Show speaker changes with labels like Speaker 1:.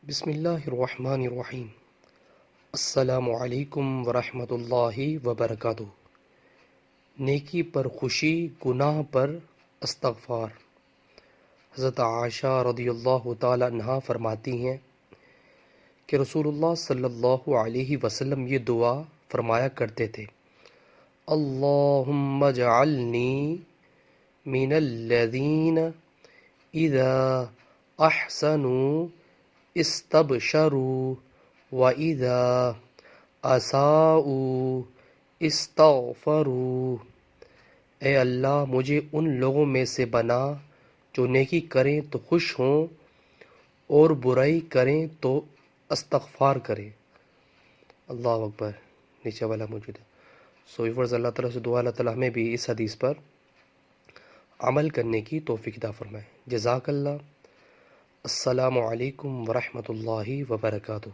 Speaker 1: بسم اللہ الرحمن الرحیم۔ السلام علیکم ورحمۃ اللہ وبرکاتہ۔ نیکی پر خوشی، گناہ پر استغفار۔ حضرت عائشہ رضی اللہ تعالی عنہا فرماتی ہیں کہ رسول اللہ صلی اللہ علیہ وسلم یہ دعا فرمایا کرتے تھے: اللہم اجعلنی من الذین اذا احسنوا استبشروا وَإِذَا أَسَاءُوا اسْتَغْفَرُوا۔ اے اللہ، مجھے ان لوگوں میں سے بنا جو نیکی کریں تو خوش ہوں اور برائی کریں تو استغفار کریں۔ اللہ اکبر۔ نیچے والا موجود ہے۔ سو ویورز، اللہ تعالیٰ سے دعا اللہ تعالیٰ ہمیں بھی اس حدیث پر عمل کرنے کی توفیق عطا فرمائے۔ جزاک اللہ۔ السلام علیکم ورحمۃ اللہ وبرکاتہ۔